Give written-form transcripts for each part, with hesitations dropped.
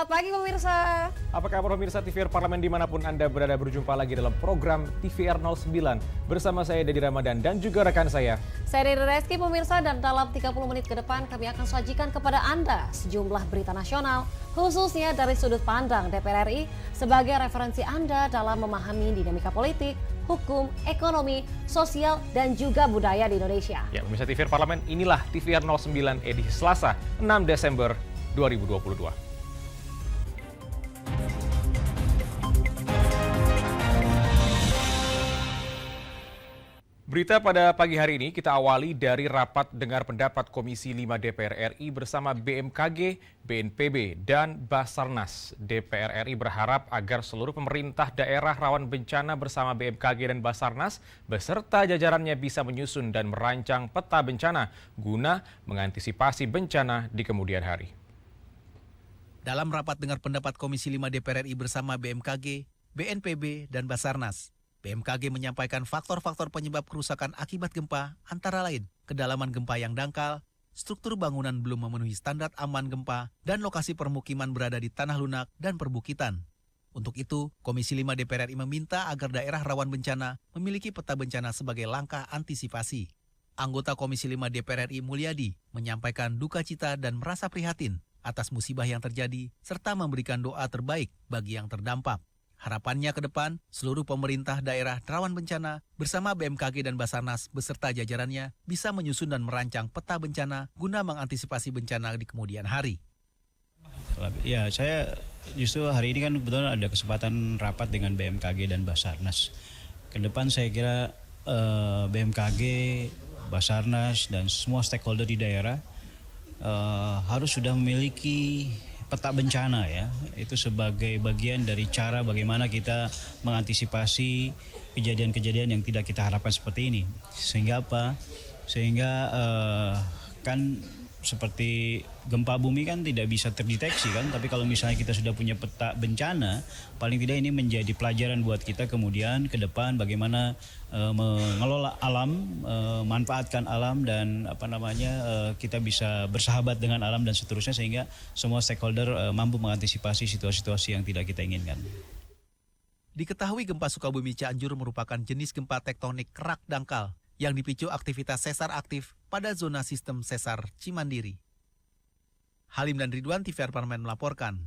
pagi pemirsa. Apa kabar pemirsa TVR Parlemen dimanapun Anda berada, berjumpa lagi dalam program TVR 09 bersama saya Dedi Ramadan dan juga rekan saya. Saya Dedi Reski pemirsa, dan dalam 30 menit ke depan kami akan sajikan kepada Anda sejumlah berita nasional khususnya dari sudut pandang DPR RI sebagai referensi Anda dalam memahami dinamika politik, hukum, ekonomi, sosial, dan juga budaya di Indonesia. Ya pemirsa TVR Parlemen, inilah TVR 09 edisi Selasa 6 Desember 2022. Berita pada pagi hari ini kita awali dari rapat dengar pendapat Komisi 5 DPR RI bersama BMKG, BNPB, dan Basarnas. DPR RI berharap agar seluruh pemerintah daerah rawan bencana bersama BMKG dan Basarnas beserta jajarannya bisa menyusun dan merancang peta bencana guna mengantisipasi bencana di kemudian hari. Dalam rapat dengar pendapat Komisi 5 DPR RI bersama BMKG, BNPB, dan Basarnas, BMKG menyampaikan faktor-faktor penyebab kerusakan akibat gempa, antara lain kedalaman gempa yang dangkal, struktur bangunan belum memenuhi standar aman gempa, dan lokasi permukiman berada di tanah lunak dan perbukitan. Untuk itu, Komisi 5 DPR RI meminta agar daerah rawan bencana memiliki peta bencana sebagai langkah antisipasi. Anggota Komisi 5 DPR RI Mulyadi menyampaikan duka cita dan merasa prihatin atas musibah yang terjadi, serta memberikan doa terbaik bagi yang terdampak. Harapannya ke depan, seluruh pemerintah daerah rawan bencana bersama BMKG dan Basarnas beserta jajarannya bisa menyusun dan merancang peta bencana guna mengantisipasi bencana di kemudian hari. Ya, saya justru hari ini kan kebetulan ada kesempatan rapat dengan BMKG dan Basarnas. Ke depan saya kira BMKG, Basarnas, dan semua stakeholder di daerah harus sudah memiliki peta bencana, ya, itu sebagai bagian dari cara bagaimana kita mengantisipasi kejadian-kejadian yang tidak kita harapkan seperti ini. Sehingga apa? Sehingga kan seperti gempa bumi kan tidak bisa terdeteksi kan, tapi kalau misalnya kita sudah punya peta bencana, paling tidak ini menjadi pelajaran buat kita kemudian ke depan bagaimana mengelola alam, manfaatkan alam, dan kita bisa bersahabat dengan alam dan seterusnya, sehingga semua stakeholder mampu mengantisipasi situasi-situasi yang tidak kita inginkan. Diketahui gempa Sukabumi Cianjur merupakan jenis gempa tektonik kerak dangkal yang dipicu aktivitas sesar aktif pada zona sistem sesar Cimandiri. Halim dan Ridwan, TVR Parlemen melaporkan.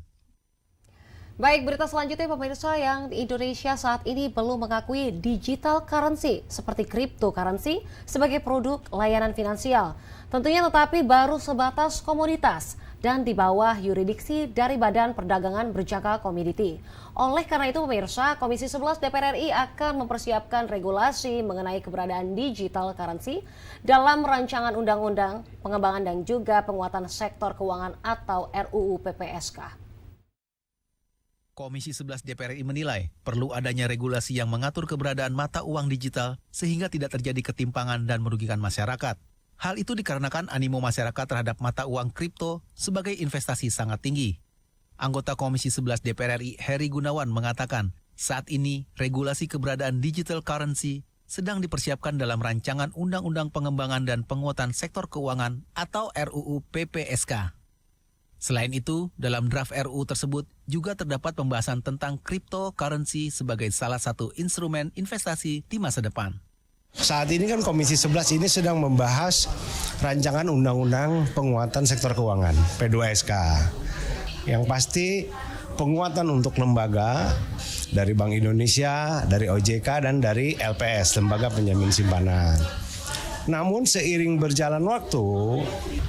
Baik, berita selanjutnya pemirsa, yang di Indonesia saat ini belum mengakui digital currency seperti cryptocurrency sebagai produk layanan finansial. Tentunya tetapi baru sebatas komoditas dan di bawah yurisdiksi dari Badan Perdagangan Berjangka Komoditi. Oleh karena itu pemirsa, Komisi 11 DPR RI akan mempersiapkan regulasi mengenai keberadaan digital currency dalam rancangan undang-undang pengembangan dan juga penguatan sektor keuangan atau RUU PPSK. Komisi 11 DPR RI menilai perlu adanya regulasi yang mengatur keberadaan mata uang digital sehingga tidak terjadi ketimpangan dan merugikan masyarakat. Hal itu dikarenakan animo masyarakat terhadap mata uang kripto sebagai investasi sangat tinggi. Anggota Komisi 11 DPR RI Heri Gunawan mengatakan, saat ini regulasi keberadaan digital currency sedang dipersiapkan dalam rancangan Undang-Undang Pengembangan dan Penguatan Sektor Keuangan atau RUU PPSK. Selain itu, dalam draft RUU tersebut juga terdapat pembahasan tentang cryptocurrency sebagai salah satu instrumen investasi di masa depan. Saat ini kan Komisi 11 ini sedang membahas rancangan Undang-Undang Penguatan Sektor Keuangan P2SK. Yang pasti penguatan untuk lembaga dari Bank Indonesia, dari OJK, dan dari LPS, Lembaga Penjamin Simpanan. Namun seiring berjalan waktu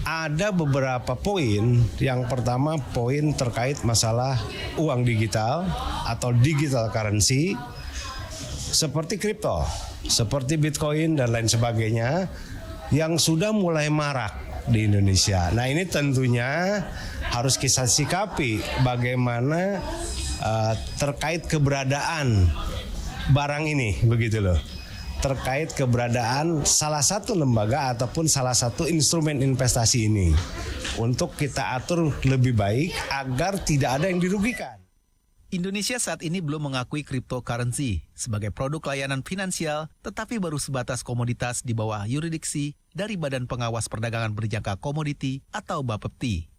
ada beberapa poin. Yang pertama poin terkait masalah uang digital atau digital currency seperti kripto, seperti Bitcoin dan lain sebagainya yang sudah mulai marak di Indonesia. Nah, ini tentunya harus kita sikapi bagaimana terkait keberadaan barang ini, begitu loh. Terkait keberadaan salah satu lembaga ataupun salah satu instrumen investasi ini untuk kita atur lebih baik agar tidak ada yang dirugikan. Indonesia saat ini belum mengakui cryptocurrency sebagai produk layanan finansial, tetapi baru sebatas komoditas di bawah yurisdiksi dari Badan Pengawas Perdagangan Berjangka Komoditi atau Bapepti.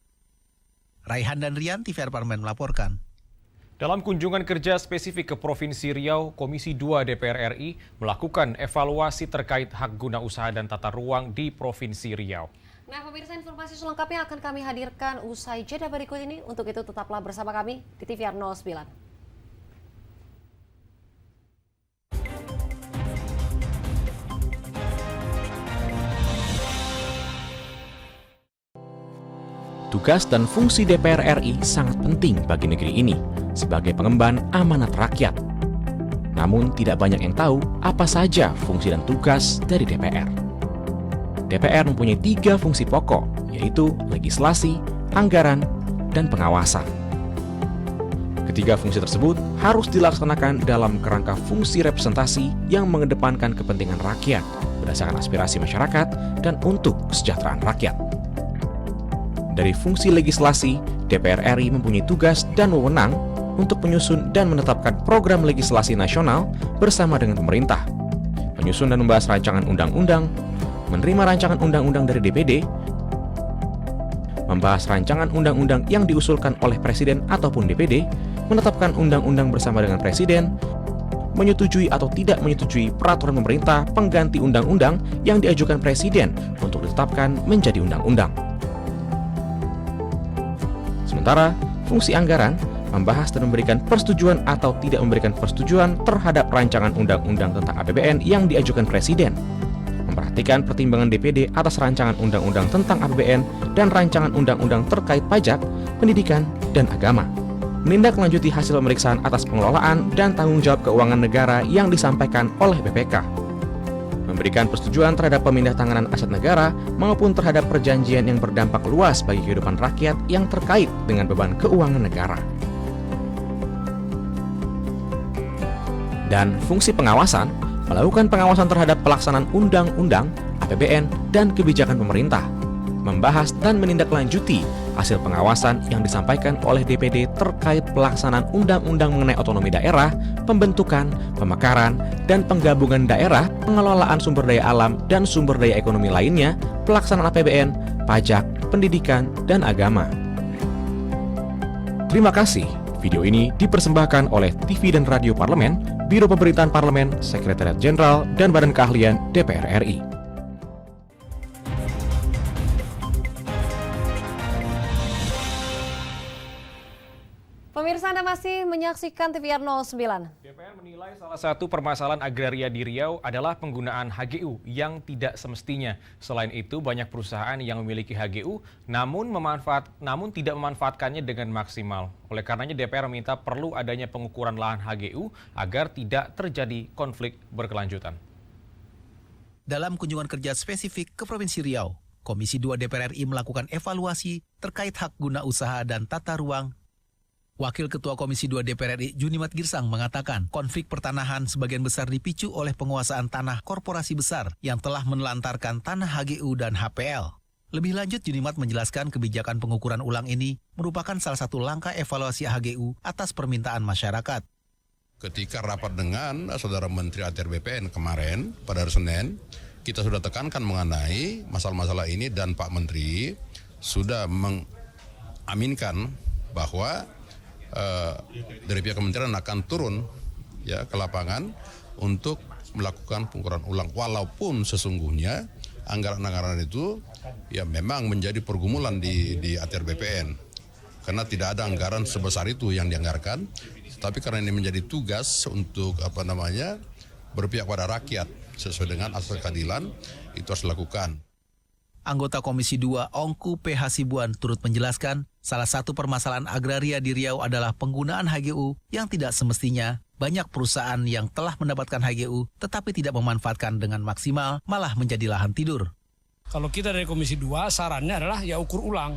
Raihan dan Rian, TVR Parlemen melaporkan. Dalam kunjungan kerja spesifik ke Provinsi Riau, Komisi 2 DPR RI melakukan evaluasi terkait hak guna usaha dan tata ruang di Provinsi Riau. Nah, pemirsa, informasi selengkapnya akan kami hadirkan usai jeda berikut ini. Untuk itu tetaplah bersama kami di TVR 09. Tugas dan fungsi DPR RI sangat penting bagi negeri ini sebagai pengemban amanat rakyat. Namun tidak banyak yang tahu apa saja fungsi dan tugas dari DPR. DPR mempunyai 3 fungsi pokok, yaitu legislasi, anggaran, dan pengawasan. Ketiga fungsi tersebut harus dilaksanakan dalam kerangka fungsi representasi yang mengedepankan kepentingan rakyat berdasarkan aspirasi masyarakat dan untuk kesejahteraan rakyat. Dari fungsi legislasi, DPR RI mempunyai tugas dan wewenang untuk menyusun dan menetapkan program legislasi nasional bersama dengan pemerintah, menyusun dan membahas rancangan undang-undang, menerima rancangan undang-undang dari DPD, membahas rancangan undang-undang yang diusulkan oleh Presiden ataupun DPD, menetapkan undang-undang bersama dengan Presiden, menyetujui atau tidak menyetujui peraturan pemerintah pengganti undang-undang yang diajukan Presiden untuk ditetapkan menjadi undang-undang. Sementara, fungsi anggaran membahas dan memberikan persetujuan atau tidak memberikan persetujuan terhadap rancangan undang-undang tentang APBN yang diajukan Presiden, memperhatikan pertimbangan DPD atas rancangan undang-undang tentang APBN dan rancangan undang-undang terkait pajak, pendidikan, dan agama, menindaklanjuti hasil pemeriksaan atas pengelolaan dan tanggung jawab keuangan negara yang disampaikan oleh BPK, memberikan persetujuan terhadap pemindahantanganan aset negara maupun terhadap perjanjian yang berdampak luas bagi kehidupan rakyat yang terkait dengan beban keuangan negara. Dan fungsi pengawasan, melakukan pengawasan terhadap pelaksanaan undang-undang, APBN, dan kebijakan pemerintah, membahas dan menindaklanjuti hasil pengawasan yang disampaikan oleh DPD terkait pelaksanaan undang-undang mengenai otonomi daerah, pembentukan, pemekaran, dan penggabungan daerah, pengelolaan sumber daya alam dan sumber daya ekonomi lainnya, pelaksanaan APBN, pajak, pendidikan, dan agama. Terima kasih. Video ini dipersembahkan oleh TV dan Radio Parlemen, Biro Pemerintahan Parlemen, Sekretariat Jenderal, dan Badan Keahlian DPR RI. Pemirsa, Anda masih menyaksikan TVR 09. DPR menilai salah satu permasalahan agraria di Riau adalah penggunaan HGU yang tidak semestinya. Selain itu, banyak perusahaan yang memiliki HGU namun tidak memanfaatkannya dengan maksimal. Oleh karenanya, DPR meminta perlu adanya pengukuran lahan HGU agar tidak terjadi konflik berkelanjutan. Dalam kunjungan kerja spesifik ke Provinsi Riau, Komisi 2 DPR RI melakukan evaluasi terkait hak guna usaha dan tata ruang. Wakil Ketua Komisi 2 DPR RI Junimat Girsang mengatakan konflik pertanahan sebagian besar dipicu oleh penguasaan tanah korporasi besar yang telah menelantarkan tanah HGU dan HPL. Lebih lanjut, Junimat menjelaskan kebijakan pengukuran ulang ini merupakan salah satu langkah evaluasi HGU atas permintaan masyarakat. Ketika rapat dengan Saudara Menteri ATR BPN kemarin pada hari Senin, kita sudah tekankan mengenai masalah-masalah ini dan Pak Menteri sudah mengaminkan bahwa dari pihak kementerian akan turun ya ke lapangan untuk melakukan pengukuran ulang, walaupun sesungguhnya anggaran-anggaran itu ya memang menjadi pergumulan di ATR BPN karena tidak ada anggaran sebesar itu yang dianggarkan, tapi karena ini menjadi tugas untuk berpihak pada rakyat sesuai dengan asas keadilan, itu harus dilakukan. Anggota Komisi 2 Ongku P. Hasibuan turut menjelaskan salah satu permasalahan agraria di Riau adalah penggunaan HGU yang tidak semestinya. Banyak perusahaan yang telah mendapatkan HGU tetapi tidak memanfaatkan dengan maksimal, malah menjadi lahan tidur. Kalau kita dari Komisi 2 sarannya adalah ya ukur ulang.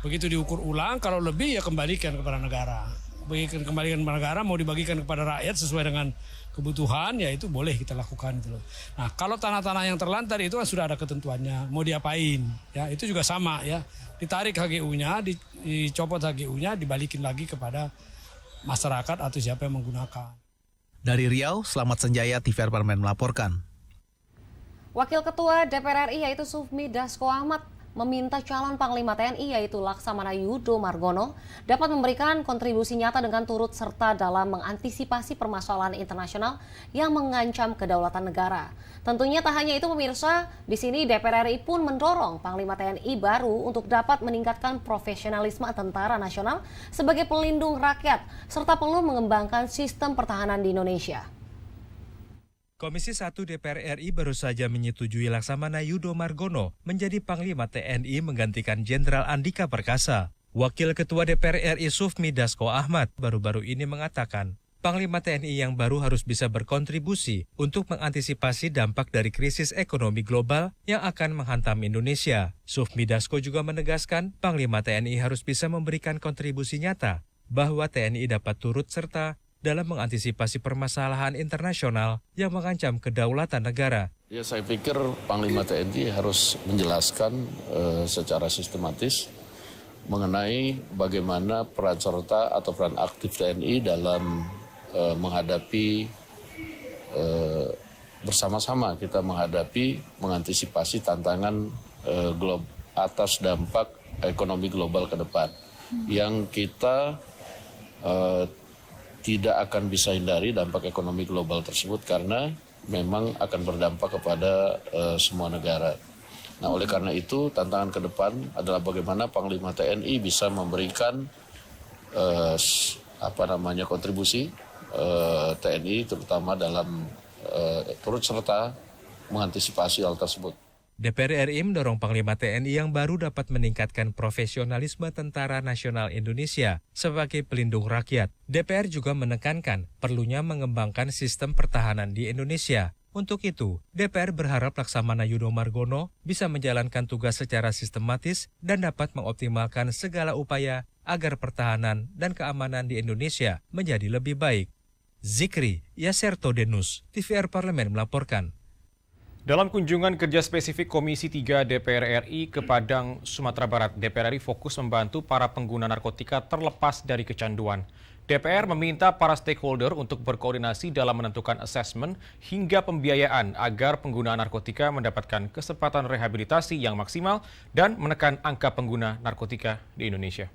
Begitu diukur ulang, kalau lebih ya kembalikan kepada negara. Kembalikan kepada negara, mau dibagikan kepada rakyat sesuai dengan kebutuhan, ya itu boleh kita lakukan itu loh. Nah, kalau tanah-tanah yang terlantar itu kan sudah ada ketentuannya, mau diapain, ya itu juga sama ya. Ditarik HGU-nya, dicopot HGU-nya, dibalikin lagi kepada masyarakat atau siapa yang menggunakan. Dari Riau, Selamat Senjaya, TVR Parlemen melaporkan. Wakil Ketua DPR RI yaitu Sufmi Dasko Ahmad meminta calon Panglima TNI yaitu Laksamana Yudo Margono dapat memberikan kontribusi nyata dengan turut serta dalam mengantisipasi permasalahan internasional yang mengancam kedaulatan negara. Tentunya tak hanya itu pemirsa, di sini DPR RI pun mendorong Panglima TNI baru untuk dapat meningkatkan profesionalisme tentara nasional sebagai pelindung rakyat serta perlu mengembangkan sistem pertahanan di Indonesia. Komisi 1 DPR RI baru saja menyetujui Laksamana Yudo Margono menjadi Panglima TNI menggantikan Jenderal Andika Perkasa. Wakil Ketua DPR RI Sufmi Dasko Ahmad baru-baru ini mengatakan, Panglima TNI yang baru harus bisa berkontribusi untuk mengantisipasi dampak dari krisis ekonomi global yang akan menghantam Indonesia. Sufmi Dasko juga menegaskan, Panglima TNI harus bisa memberikan kontribusi nyata bahwa TNI dapat turut serta dalam mengantisipasi permasalahan internasional yang mengancam kedaulatan negara. Ya, saya pikir Panglima TNI harus menjelaskan secara sistematis mengenai bagaimana peran serta atau peran aktif TNI dalam menghadapi bersama-sama kita mengantisipasi tantangan atas dampak ekonomi global ke depan yang kita tidak akan bisa hindari dampak ekonomi global tersebut karena memang akan berdampak kepada semua negara. Nah, oleh karena itu tantangan ke depan adalah bagaimana Panglima TNI bisa memberikan kontribusi TNI terutama dalam turut serta mengantisipasi hal tersebut. DPR RI mendorong Panglima TNI yang baru dapat meningkatkan profesionalisme Tentara Nasional Indonesia sebagai pelindung rakyat. DPR juga menekankan perlunya mengembangkan sistem pertahanan di Indonesia. Untuk itu, DPR berharap Laksamana Yudo Margono bisa menjalankan tugas secara sistematis dan dapat mengoptimalkan segala upaya agar pertahanan dan keamanan di Indonesia menjadi lebih baik. Zikri Yaserto Denus, TVR Parlemen melaporkan. Dalam kunjungan kerja spesifik Komisi 3 DPR RI ke Padang, Sumatera Barat, DPR RI fokus membantu para pengguna narkotika terlepas dari kecanduan. DPR meminta para stakeholder untuk berkoordinasi dalam menentukan asesmen hingga pembiayaan agar pengguna narkotika mendapatkan kesempatan rehabilitasi yang maksimal dan menekan angka pengguna narkotika di Indonesia.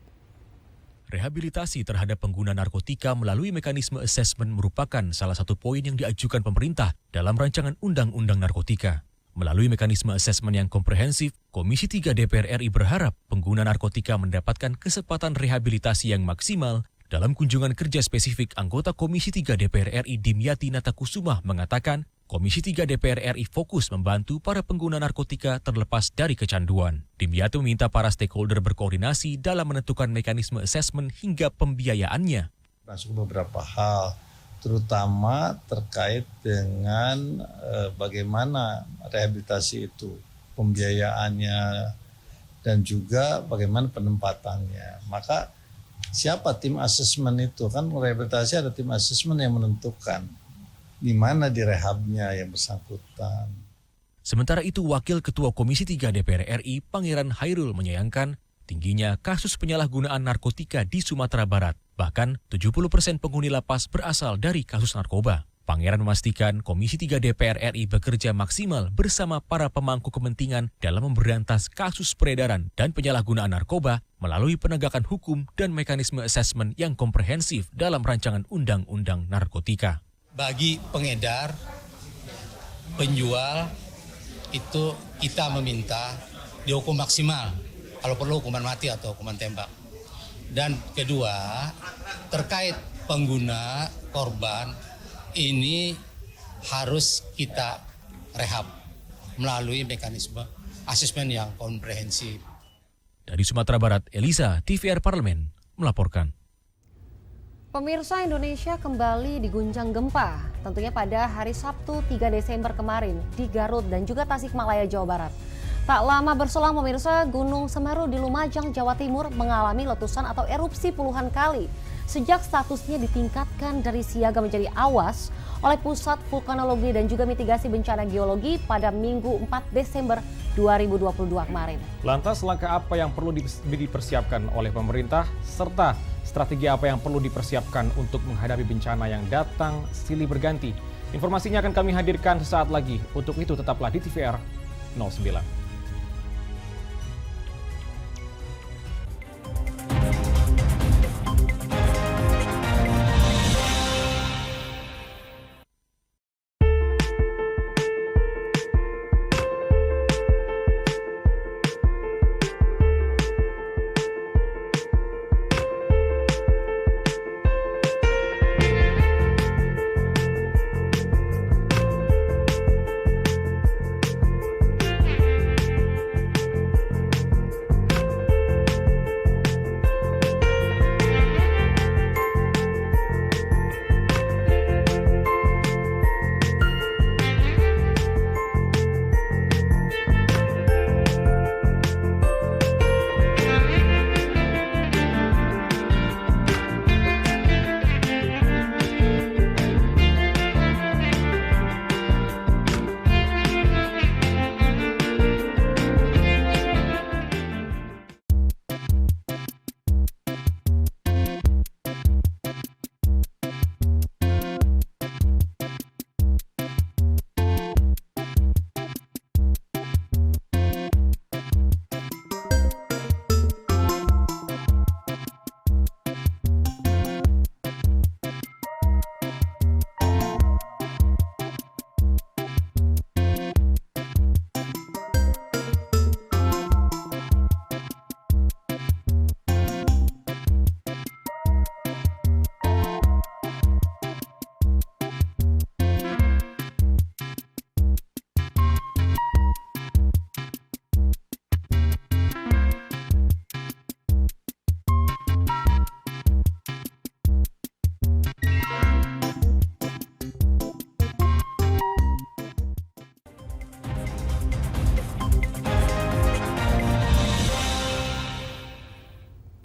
Rehabilitasi terhadap pengguna narkotika melalui mekanisme asesmen merupakan salah satu poin yang diajukan pemerintah dalam rancangan Undang-Undang Narkotika. Melalui mekanisme asesmen yang komprehensif, Komisi 3 DPR RI berharap pengguna narkotika mendapatkan kesempatan rehabilitasi yang maksimal. Dalam kunjungan kerja spesifik, anggota Komisi 3 DPR RI Dimyati Natakusumah mengatakan, Komisi 3 DPR RI fokus membantu para pengguna narkotika terlepas dari kecanduan. Dimyati meminta para stakeholder berkoordinasi dalam menentukan mekanisme asesmen hingga pembiayaannya. Masuk beberapa hal, terutama terkait dengan bagaimana rehabilitasi itu, pembiayaannya, dan juga bagaimana penempatannya. Maka siapa tim asesmen itu? Kan rehabilitasi ada tim asesmen yang menentukan di mana direhabnya yang bersangkutan. Sementara itu, Wakil Ketua Komisi 3 DPR RI, Pangeran Hairul menyayangkan tingginya kasus penyalahgunaan narkotika di Sumatera Barat. Bahkan 70% penghuni lapas berasal dari kasus narkoba. Pangeran memastikan Komisi 3 DPR RI bekerja maksimal bersama para pemangku kepentingan dalam memberantas kasus peredaran dan penyalahgunaan narkoba melalui penegakan hukum dan mekanisme asesmen yang komprehensif dalam rancangan Undang-Undang Narkotika. Bagi pengedar, penjual, itu kita meminta dihukum maksimal. Kalau perlu hukuman mati atau hukuman tembak. Dan kedua, terkait pengguna korban, ini harus kita rehab melalui mekanisme asesmen yang komprehensif. Dari Sumatera Barat, Elisa, TVR Parlemen, melaporkan. Pemirsa, Indonesia kembali diguncang gempa, tentunya pada hari Sabtu 3 Desember kemarin di Garut dan juga Tasikmalaya, Jawa Barat. Tak lama berselang pemirsa, Gunung Semeru di Lumajang, Jawa Timur mengalami letusan atau erupsi puluhan kali. Sejak statusnya ditingkatkan dari siaga menjadi awas oleh Pusat Vulkanologi dan juga Mitigasi Bencana Geologi pada Minggu 4 Desember 2022 kemarin. Lantas langkah apa yang perlu dipersiapkan oleh pemerintah serta strategi apa yang perlu dipersiapkan untuk menghadapi bencana yang datang silih berganti? Informasinya akan kami hadirkan sesaat lagi. Untuk itu tetaplah di TVR 09.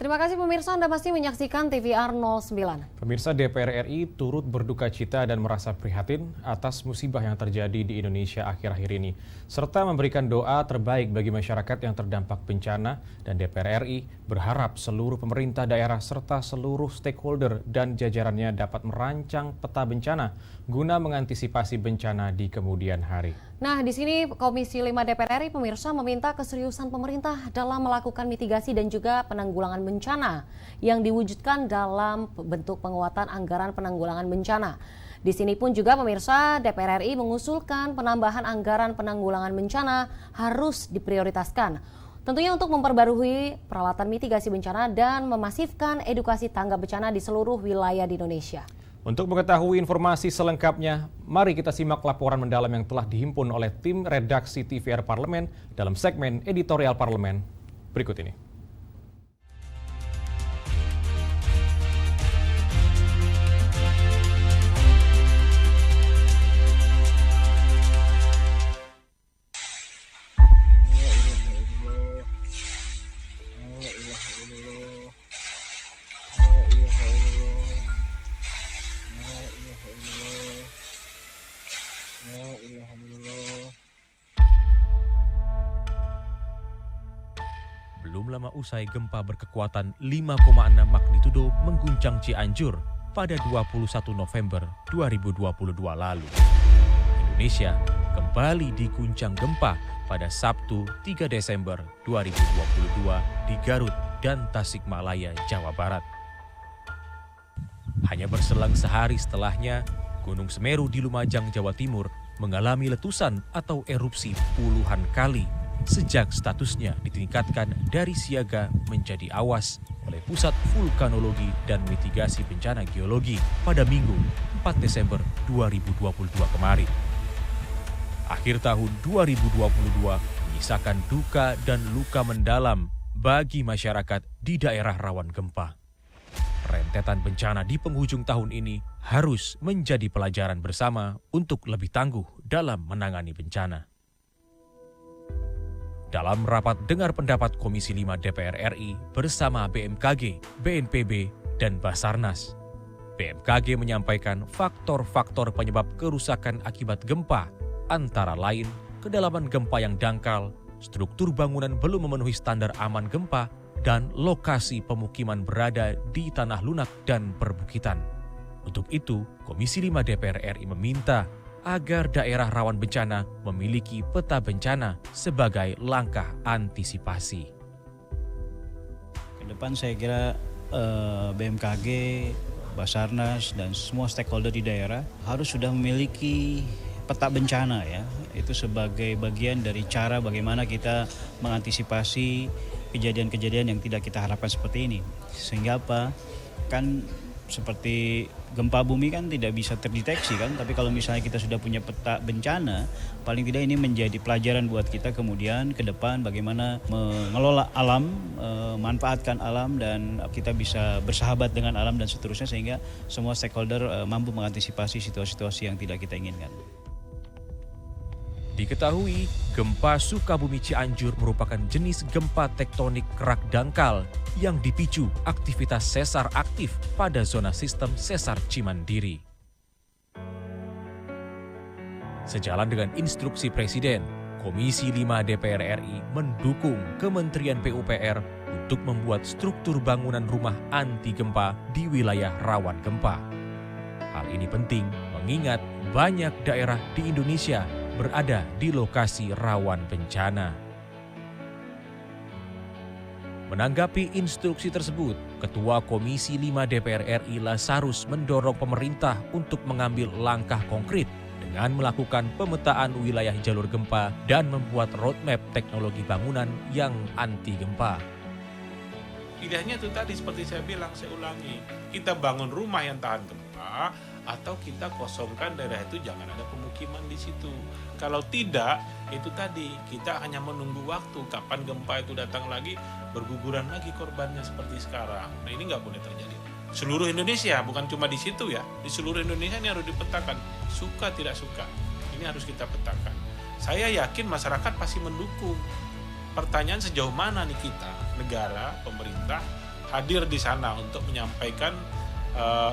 Terima kasih pemirsa, Anda masih menyaksikan TVR 09. Pemirsa, DPR RI turut berduka cita dan merasa prihatin atas musibah yang terjadi di Indonesia akhir-akhir ini, serta memberikan doa terbaik bagi masyarakat yang terdampak bencana, dan DPR RI berharap seluruh pemerintah daerah serta seluruh stakeholder dan jajarannya dapat merancang peta bencana guna mengantisipasi bencana di kemudian hari. Nah, di sini Komisi 5 DPR RI pemirsa meminta keseriusan pemerintah dalam melakukan mitigasi dan juga penanggulangan bencana yang diwujudkan dalam bentuk penguatan anggaran penanggulangan bencana. Di sini pun juga pemirsa DPR RI mengusulkan penambahan anggaran penanggulangan bencana harus diprioritaskan. Tentunya untuk memperbarui peralatan mitigasi bencana dan memasifkan edukasi tanggap bencana di seluruh wilayah di Indonesia. Untuk mengetahui informasi selengkapnya, mari kita simak laporan mendalam yang telah dihimpun oleh tim redaksi TVR Parlemen dalam segmen Editorial Parlemen berikut ini. Belum lama usai gempa berkekuatan 5,6 magnitudo mengguncang Cianjur pada 21 November 2022 lalu. Indonesia kembali diguncang gempa pada Sabtu 3 Desember 2022 di Garut dan Tasikmalaya, Jawa Barat. Hanya berselang sehari setelahnya, Gunung Semeru di Lumajang, Jawa Timur mengalami letusan atau erupsi puluhan kali sejak statusnya ditingkatkan dari siaga menjadi awas oleh Pusat Vulkanologi dan Mitigasi Bencana Geologi pada Minggu 4 Desember 2022 kemarin. Akhir tahun 2022 menyisakan duka dan luka mendalam bagi masyarakat di daerah rawan gempa. Rentetan bencana di penghujung tahun ini harus menjadi pelajaran bersama untuk lebih tangguh dalam menangani bencana. Dalam rapat dengar pendapat Komisi 5 DPR RI bersama BMKG, BNPB, dan Basarnas, BMKG menyampaikan faktor-faktor penyebab kerusakan akibat gempa, antara lain kedalaman gempa yang dangkal, struktur bangunan belum memenuhi standar aman gempa, dan lokasi pemukiman berada di tanah lunak dan perbukitan. Untuk itu, Komisi 5 DPR RI meminta agar daerah rawan bencana memiliki peta bencana sebagai langkah antisipasi. Ke depan saya kira BMKG, Basarnas, dan semua stakeholder di daerah harus sudah memiliki peta bencana ya. Itu sebagai bagian dari cara bagaimana kita mengantisipasi kejadian-kejadian yang tidak kita harapkan seperti ini. Sehingga apa? Kan seperti gempa bumi kan tidak bisa terdeteksi kan, tapi kalau misalnya kita sudah punya peta bencana, paling tidak ini menjadi pelajaran buat kita kemudian ke depan bagaimana mengelola alam, manfaatkan alam, dan kita bisa bersahabat dengan alam dan seterusnya, sehingga semua stakeholder mampu mengantisipasi situasi-situasi yang tidak kita inginkan. Diketahui, gempa Sukabumi Cianjur merupakan jenis gempa tektonik kerak dangkal yang dipicu aktivitas sesar aktif pada zona sistem sesar Cimandiri. Sejalan dengan instruksi Presiden, Komisi 5 DPR RI mendukung Kementerian PUPR untuk membuat struktur bangunan rumah anti gempa di wilayah rawan gempa. Hal ini penting mengingat banyak daerah di Indonesia berada di lokasi rawan bencana. Menanggapi instruksi tersebut, Ketua Komisi 5 DPR RI Lazarus mendorong pemerintah untuk mengambil langkah konkret dengan melakukan pemetaan wilayah jalur gempa dan membuat roadmap teknologi bangunan yang anti gempa. Pilihannya itu tadi seperti saya bilang, saya ulangi, kita bangun rumah yang tahan gempa atau kita kosongkan daerah itu, jangan ada pemukiman di situ. Kalau tidak, itu tadi kita hanya menunggu waktu kapan gempa itu datang lagi, berguguran lagi korbannya seperti sekarang. Nah, ini nggak boleh terjadi. Seluruh Indonesia, bukan cuma di situ ya, di seluruh Indonesia ini harus dipetakan, suka tidak suka, ini harus kita petakan. Saya yakin masyarakat pasti mendukung. Pertanyaan sejauh mana nih kita, negara, pemerintah, hadir di sana untuk menyampaikan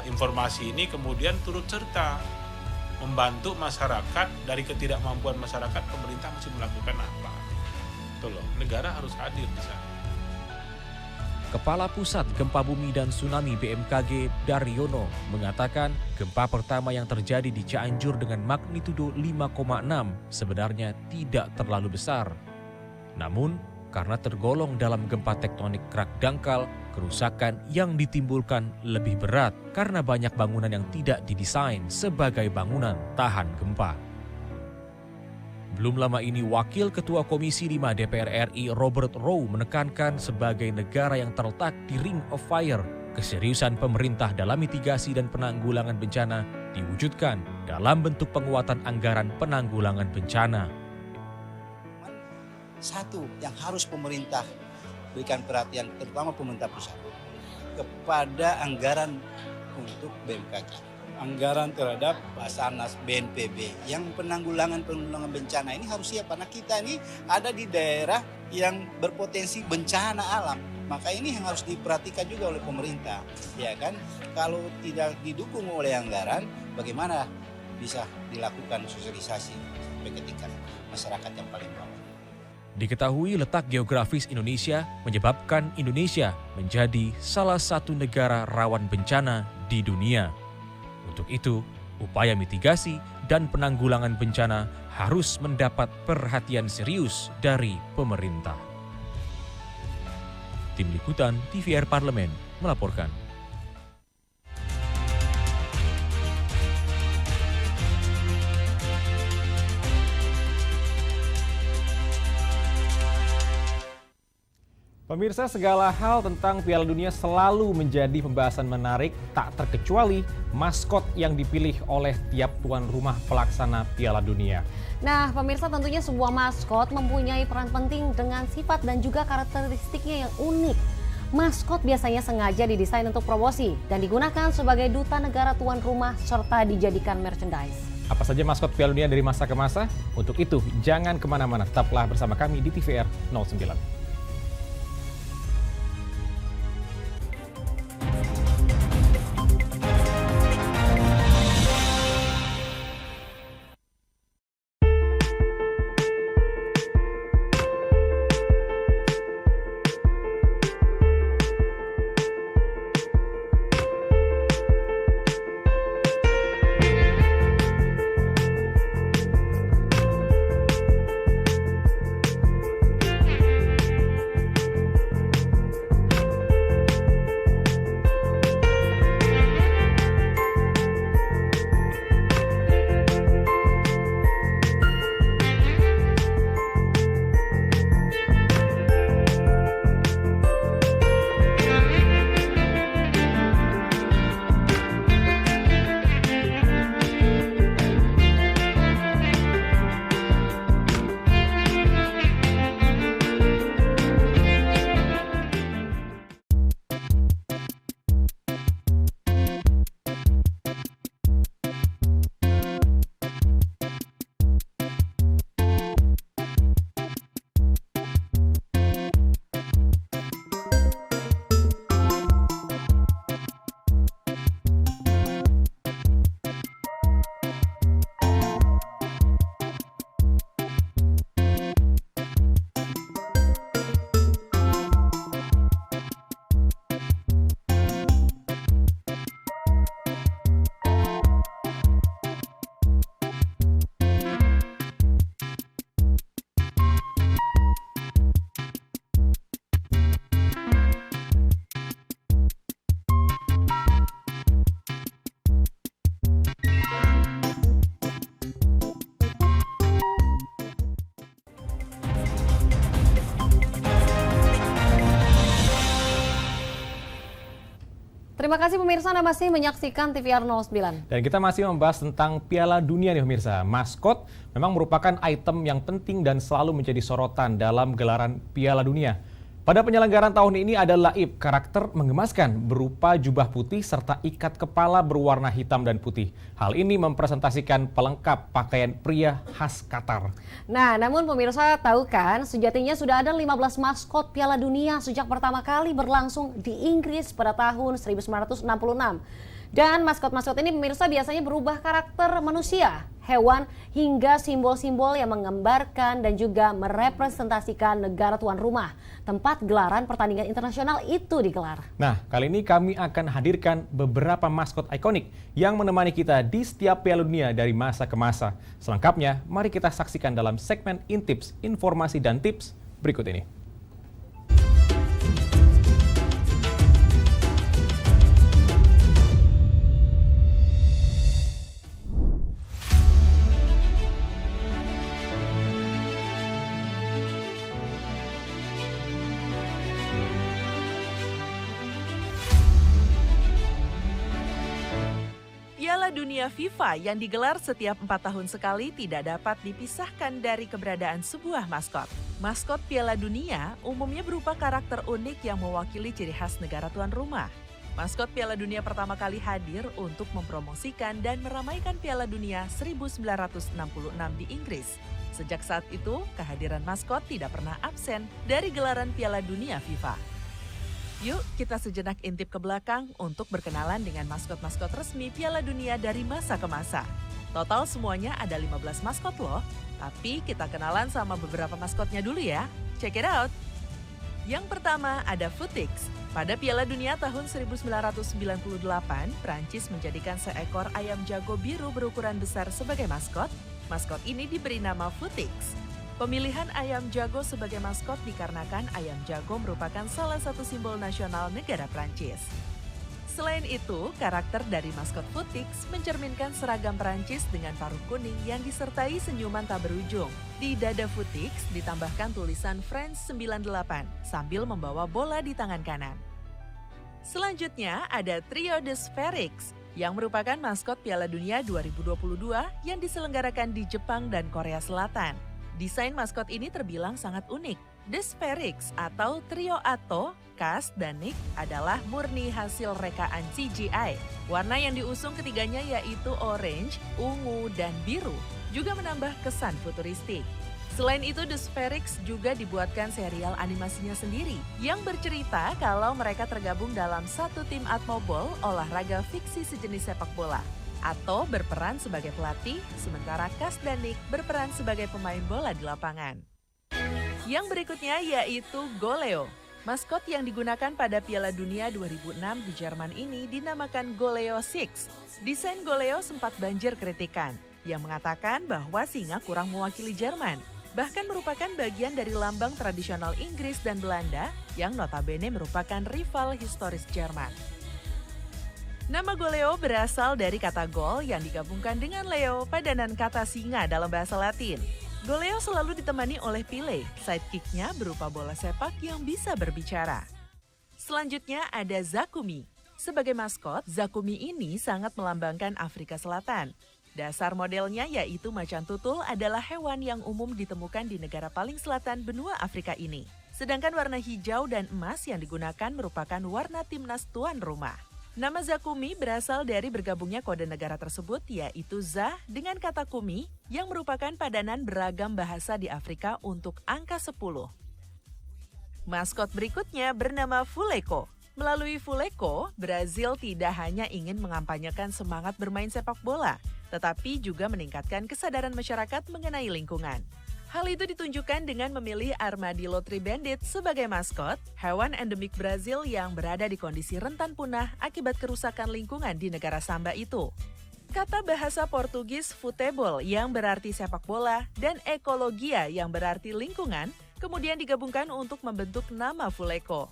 informasi ini, kemudian turut serta membantu masyarakat. Dari ketidakmampuan masyarakat, pemerintah mesti melakukan apa? Itu loh, negara harus hadir di sana. Kepala Pusat Gempa Bumi dan Tsunami BMKG Daryono mengatakan gempa pertama yang terjadi di Cianjur dengan magnitudo 5,6 sebenarnya tidak terlalu besar. Namun, karena tergolong dalam gempa tektonik kerak dangkal, kerusakan yang ditimbulkan lebih berat karena banyak bangunan yang tidak didesain sebagai bangunan tahan gempa. Belum lama ini, Wakil Ketua Komisi 5 DPR RI Robert Rowe menekankan sebagai negara yang terletak di Ring of Fire, keseriusan pemerintah dalam mitigasi dan penanggulangan bencana diwujudkan dalam bentuk penguatan anggaran penanggulangan bencana. Satu yang harus pemerintah berikan perhatian, terutama pemerintah pusat, kepada anggaran untuk BMKG. Anggaran terhadap Basarnas, BNPB, yang penanggulangan bencana ini harus siap, karena kita ini ada di daerah yang berpotensi bencana alam. Maka ini yang harus diperhatikan juga oleh pemerintah, ya kan? Kalau tidak didukung oleh anggaran, bagaimana bisa dilakukan sosialisasi sampai ke tingkat masyarakat yang paling bawah? Diketahui letak geografis Indonesia menyebabkan Indonesia menjadi salah satu negara rawan bencana di dunia. Untuk itu, upaya mitigasi dan penanggulangan bencana harus mendapat perhatian serius dari pemerintah. Tim Liputan TVR Parlemen melaporkan. Pemirsa, segala hal tentang Piala Dunia selalu menjadi pembahasan menarik, tak terkecuali maskot yang dipilih oleh tiap tuan rumah pelaksana Piala Dunia. Nah, pemirsa, tentunya sebuah maskot mempunyai peran penting dengan sifat dan juga karakteristiknya yang unik. Maskot biasanya sengaja didesain untuk promosi dan digunakan sebagai duta negara tuan rumah serta dijadikan merchandise. Apa saja maskot Piala Dunia dari masa ke masa? Untuk itu, jangan kemana-mana, tetaplah bersama kami di TVR 09. Terima kasih pemirsa, Anda masih menyaksikan TVR 09. Dan kita masih membahas tentang Piala Dunia nih pemirsa. Maskot memang merupakan item yang penting dan selalu menjadi sorotan dalam gelaran Piala Dunia. Pada penyelenggaraan tahun ini ada Laib, karakter menggemaskan berupa jubah putih serta ikat kepala berwarna hitam dan putih. Hal ini mempresentasikan pelengkap pakaian pria khas Qatar. Nah, namun pemirsa tahu kan, sejatinya sudah ada 15 maskot Piala Dunia sejak pertama kali berlangsung di Inggris pada tahun 1966. Dan maskot-maskot ini pemirsa biasanya berubah karakter manusia, hewan, hingga simbol-simbol yang menggambarkan dan juga merepresentasikan negara tuan rumah. Tempat gelaran pertandingan internasional itu digelar. Nah, kali ini kami akan hadirkan beberapa maskot ikonik yang menemani kita di setiap Piala Dunia dari masa ke masa. Selengkapnya, mari kita saksikan dalam segmen Intips, informasi dan tips berikut ini. Piala Dunia FIFA yang digelar setiap 4 tahun sekali tidak dapat dipisahkan dari keberadaan sebuah maskot. Maskot Piala Dunia umumnya berupa karakter unik yang mewakili ciri khas negara tuan rumah. Maskot Piala Dunia pertama kali hadir untuk mempromosikan dan meramaikan Piala Dunia 1966 di Inggris. Sejak saat itu, kehadiran maskot tidak pernah absen dari gelaran Piala Dunia FIFA. Yuk kita sejenak intip ke belakang untuk berkenalan dengan maskot-maskot resmi Piala Dunia dari masa ke masa. Total semuanya ada 15 maskot loh, tapi kita kenalan sama beberapa maskotnya dulu ya. Check it out! Yang pertama ada Footix. Pada Piala Dunia tahun 1998, Prancis menjadikan seekor ayam jago biru berukuran besar sebagai maskot. Maskot ini diberi nama Footix. Pemilihan ayam jago sebagai maskot dikarenakan ayam jago merupakan salah satu simbol nasional negara Prancis. Selain itu, karakter dari maskot Footix mencerminkan seragam Prancis dengan paruh kuning yang disertai senyuman tak berujung. Di dada Footix ditambahkan tulisan France 98 sambil membawa bola di tangan kanan. Selanjutnya ada Trio de Sphérix yang merupakan maskot Piala Dunia 2022 yang diselenggarakan di Jepang dan Korea Selatan. Desain maskot ini terbilang sangat unik. The Sphérix atau Trio Atto, Kas, dan Nick adalah murni hasil rekaan CGI. Warna yang diusung ketiganya yaitu orange, ungu, dan biru, juga menambah kesan futuristik. Selain itu, The Sphérix juga dibuatkan serial animasinya sendiri yang bercerita kalau mereka tergabung dalam satu tim Atmobol olahraga fiksi sejenis sepak bola. Atau berperan sebagai pelatih, sementara Kas dan Nick berperan sebagai pemain bola di lapangan. Yang berikutnya yaitu Goleo. Maskot yang digunakan pada Piala Dunia 2006 di Jerman ini dinamakan Goleo 6. Desain Goleo sempat banjir kritikan, yang mengatakan bahwa singa kurang mewakili Jerman. Bahkan merupakan bagian dari lambang tradisional Inggris dan Belanda yang notabene merupakan rival historis Jerman. Nama Goleo berasal dari kata gol yang digabungkan dengan leo, padanan kata singa dalam bahasa Latin. Goleo selalu ditemani oleh Pile, sidekick-nya berupa bola sepak yang bisa berbicara. Selanjutnya ada Zakumi. Sebagai maskot, Zakumi ini sangat melambangkan Afrika Selatan. Dasar modelnya yaitu macan tutul adalah hewan yang umum ditemukan di negara paling selatan benua Afrika ini. Sedangkan warna hijau dan emas yang digunakan merupakan warna timnas tuan rumah. Nama Zakumi berasal dari bergabungnya kode negara tersebut yaitu Za dengan kata kumi yang merupakan padanan beragam bahasa di Afrika untuk angka 10. Maskot berikutnya bernama Fuleco. Melalui Fuleco, Brazil tidak hanya ingin mengampanyekan semangat bermain sepak bola, tetapi juga meningkatkan kesadaran masyarakat mengenai lingkungan. Hal itu ditunjukkan dengan memilih Armadillo Tribandit sebagai maskot, hewan endemik Brazil yang berada di kondisi rentan punah akibat kerusakan lingkungan di negara Samba itu. Kata bahasa Portugis futebol yang berarti sepak bola dan ekologia yang berarti lingkungan kemudian digabungkan untuk membentuk nama Fuleco.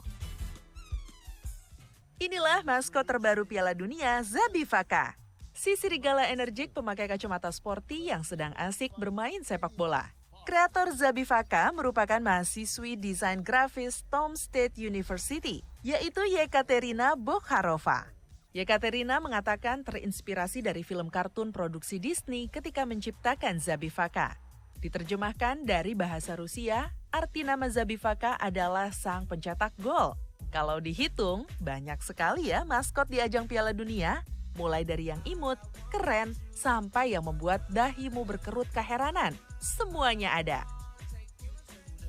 Inilah maskot terbaru Piala Dunia, Zabifaka. Si serigala energik pemakai kacamata sporty yang sedang asik bermain sepak bola. Kreator Zabifaka merupakan mahasiswi desain grafis Tom State University, yaitu Yekaterina Bokharova. Yekaterina mengatakan terinspirasi dari film kartun produksi Disney ketika menciptakan Zabifaka. Diterjemahkan dari bahasa Rusia, arti nama Zabifaka adalah sang pencetak gol. Kalau dihitung, banyak sekali ya maskot di ajang Piala Dunia, mulai dari yang imut, keren, sampai yang membuat dahimu berkerut keheranan. Semuanya ada.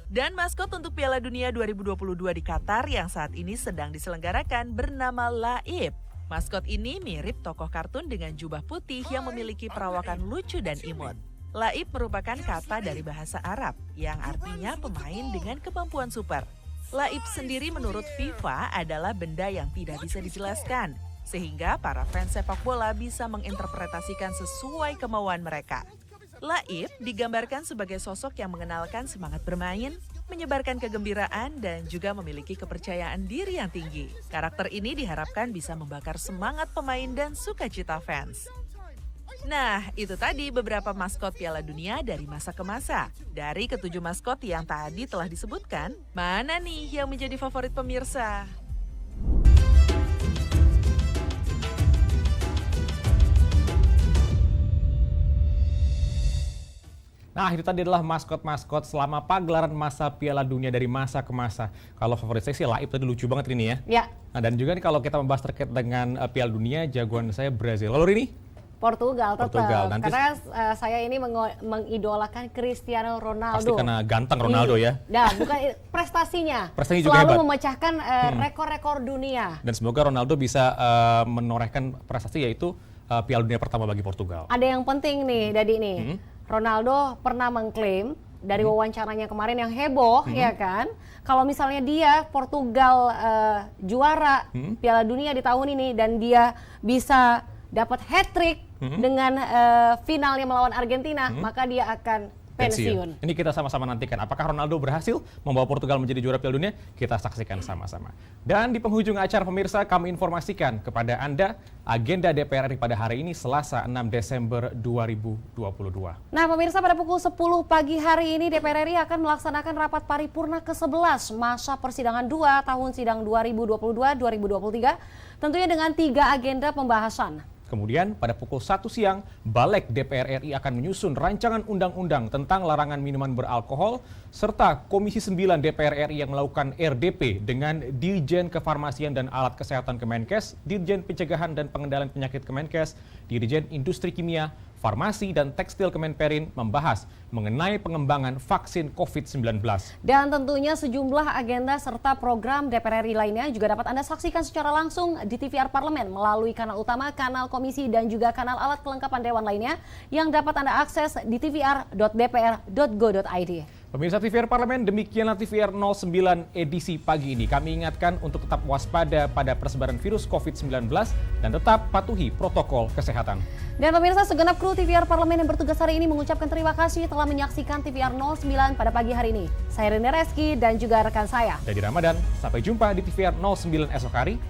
Dan maskot untuk Piala Dunia 2022 di Qatar yang saat ini sedang diselenggarakan bernama Laib. Maskot ini mirip tokoh kartun dengan jubah putih yang memiliki perawakan lucu dan imut. Laib merupakan kata dari bahasa Arab yang artinya pemain dengan kemampuan super. Laib sendiri menurut FIFA adalah benda yang tidak bisa dijelaskan, sehingga para fans sepak bola bisa menginterpretasikan sesuai kemauan mereka. Laib digambarkan sebagai sosok yang mengenalkan semangat bermain, menyebarkan kegembiraan, dan juga memiliki kepercayaan diri yang tinggi. Karakter ini diharapkan bisa membakar semangat pemain dan sukacita fans. Nah, itu tadi beberapa maskot Piala Dunia dari masa ke masa. Dari ketujuh maskot yang tadi telah disebutkan, mana nih yang menjadi favorit pemirsa? Nah, itu tadi adalah maskot-maskot selama pagelaran masa Piala Dunia dari masa ke masa. Kalau favorit saya sih Laib tadi lucu banget ini ya. Ya. Nah, dan juga nih kalau kita membahas terkait dengan Piala Dunia, jagoan saya Brazil. Lalu ini? Portugal tetap. Portugal. Nanti, karena saya ini mengidolakan Cristiano Ronaldo. pasti karena ganteng Ronaldo ya. Nah, bukan prestasinya. Prestasinya juga selalu hebat. memecahkan rekor-rekor dunia. Dan semoga Ronaldo bisa menorehkan prestasi yaitu Piala Dunia pertama bagi Portugal. Ada yang penting nih, Dadi nih. Ronaldo pernah mengklaim dari wawancaranya kemarin yang heboh, ya kan? Kalau misalnya dia Portugal juara Piala Dunia di tahun ini dan dia bisa dapat hat-trick dengan finalnya melawan Argentina, maka dia akan pensiun. Ini kita sama-sama nantikan. Apakah Ronaldo berhasil membawa Portugal menjadi juara Piala Dunia? Kita saksikan sama-sama. Dan di penghujung acara pemirsa, kami informasikan kepada Anda agenda DPR RI pada hari ini Selasa 6 Desember 2022. Nah pemirsa, pada pukul 10 pagi hari ini DPR RI akan melaksanakan rapat paripurna ke-11 masa persidangan 2 tahun sidang 2022-2023, tentunya dengan 3 agenda pembahasan. Kemudian pada pukul 1 siang, Balek DPR RI akan menyusun rancangan undang-undang tentang larangan minuman beralkohol, serta Komisi 9 DPR RI yang melakukan RDP dengan Dirjen Kefarmasian dan Alat Kesehatan Kemenkes, Dirjen Pencegahan dan Pengendalian Penyakit Kemenkes, Dirjen Industri Kimia, Farmasi dan Tekstil Kemenperin membahas mengenai pengembangan vaksin COVID-19. Dan tentunya sejumlah agenda serta program DPR RI lainnya juga dapat Anda saksikan secara langsung di TVR Parlemen melalui kanal utama, kanal komisi, dan juga kanal alat kelengkapan dewan lainnya yang dapat Anda akses di tvr.dpr.go.id. Pemirsa TVR Parlemen, demikianlah TVR 09 edisi pagi ini. Kami ingatkan untuk tetap waspada pada persebaran virus COVID-19 dan tetap patuhi protokol kesehatan. Dan pemirsa, segenap kru TVR Parlemen yang bertugas hari ini mengucapkan terima kasih telah menyaksikan TVR 09 pada pagi hari ini. Saya Rene Reski dan juga rekan saya Dari Ramadan, sampai jumpa di TVR 09 esok hari.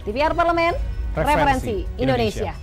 TVR Parlemen, referensi Indonesia.